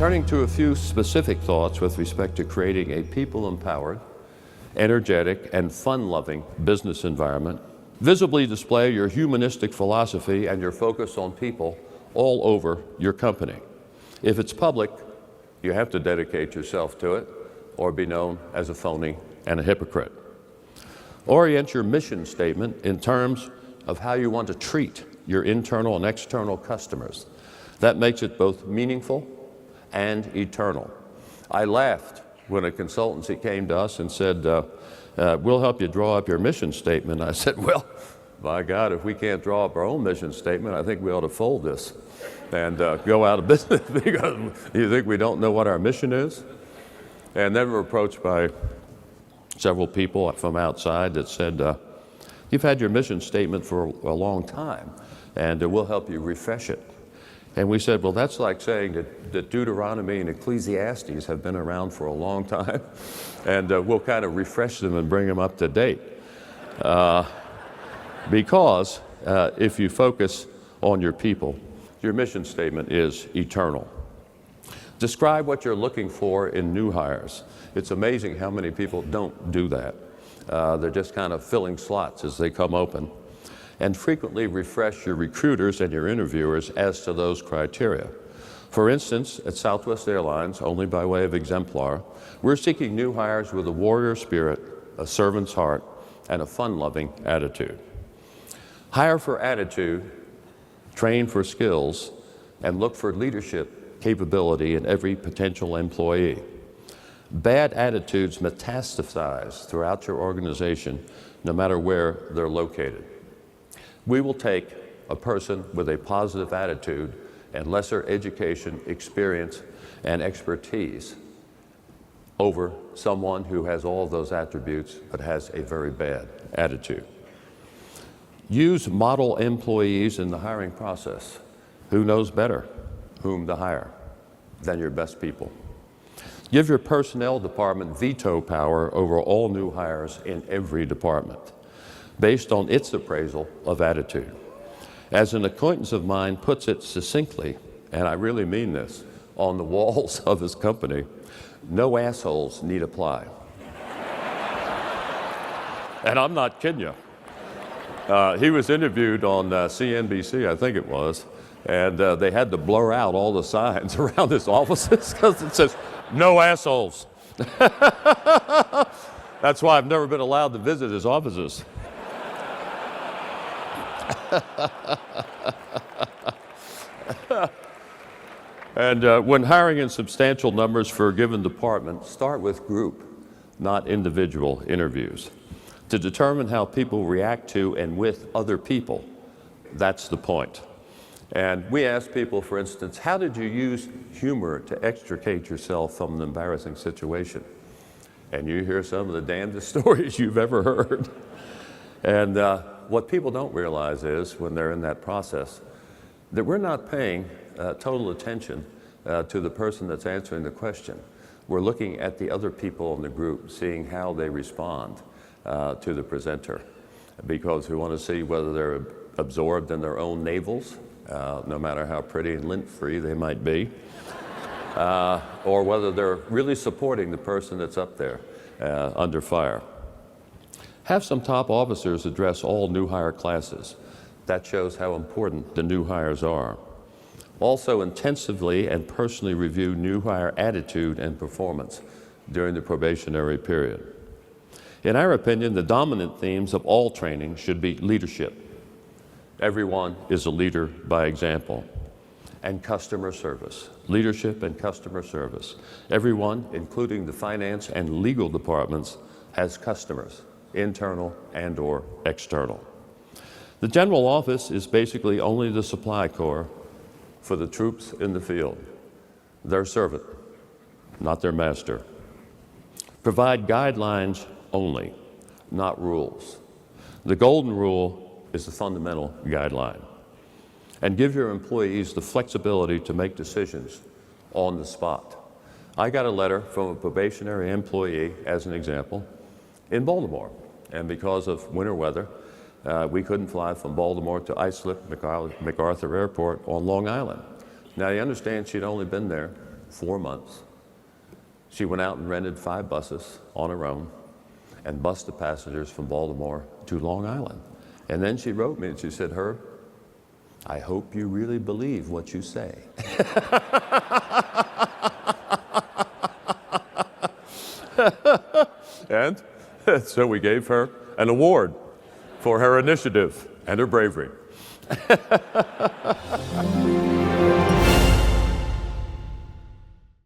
Turning to a few specific thoughts with respect to creating a people-empowered, energetic, and fun-loving business environment, visibly display your humanistic philosophy and your focus on people all over your company. If it's public, you have to dedicate yourself to it or be known as a phony and a hypocrite. Orient your mission statement in terms of how you want to treat your internal and external customers. That makes it both meaningful and eternal. I laughed when a consultancy came to us and said, we'll help you draw up your mission statement. I said, well, by God, if we can't draw up our own mission statement, I think we ought to fold this and go out of business because you think we don't know what our mission is? And then we're approached by several people from outside that said, you've had your mission statement for a long time, and we'll help you refresh it. And we said, well, that's like saying that Deuteronomy and Ecclesiastes have been around for a long time, and we'll kind of refresh them and bring them up to date. Because if you focus on your people, your mission statement is eternal. Describe what you're looking for in new hires. It's amazing how many people don't do that. They're just kind of filling slots as they come open. And frequently refresh your recruiters and your interviewers as to those criteria. For instance, at Southwest Airlines, only by way of exemplar, we're seeking new hires with a warrior spirit, a servant's heart, and a fun-loving attitude. Hire for attitude, train for skills, and look for leadership capability in every potential employee. Bad attitudes metastasize throughout your organization, no matter where they're located. We will take a person with a positive attitude and lesser education, experience, and expertise over someone who has all of those attributes but has a very bad attitude. Use model employees in the hiring process. Who knows better whom to hire than your best people? Give your personnel department veto power over all new hires in every department, based on its appraisal of attitude. As an acquaintance of mine puts it succinctly, and I really mean this, on the walls of his company, no assholes need apply. And I'm not kidding you. He was interviewed on CNBC, I think it was, and they had to blur out all the signs around his offices because it says, no assholes. That's why I've never been allowed to visit his offices. And when hiring in substantial numbers for a given department, start with group, not individual interviews, to determine how people react to and with other people. That's the point. And we ask people, for instance, how did you use humor to extricate yourself from an embarrassing situation? And you hear some of the damnedest stories you've ever heard. And what people don't realize is, when they're in that process, that we're not paying total attention to the person that's answering the question. We're looking at the other people in the group, seeing how they respond to the presenter, because we want to see whether they're absorbed in their own navels, no matter how pretty and lint-free they might be, or whether they're really supporting the person that's up there under fire. Have some top officers address all new hire classes. That shows how important the new hires are. Also, intensively and personally review new hire attitude and performance during the probationary period. In our opinion, the dominant themes of all training should be leadership. Everyone is a leader by example. And customer service. Leadership and customer service. Everyone, including the finance and legal departments, has customers, internal and or external. The general office is basically only the supply corps for the troops in the field. Their servant, not their master. Provide guidelines only, not rules. The golden rule is the fundamental guideline. And give your employees the flexibility to make decisions on the spot. I got a letter from a probationary employee, as an example, in Baltimore. And because of winter weather, we couldn't fly from Baltimore to Islip MacArthur Airport on Long Island. Now, you understand she'd only been there 4 months. She went out and rented 5 buses on her own and bused the passengers from Baltimore to Long Island. And then she wrote me and she said, Herb, I hope you really believe what you say. And so we gave her an award for her initiative and her bravery.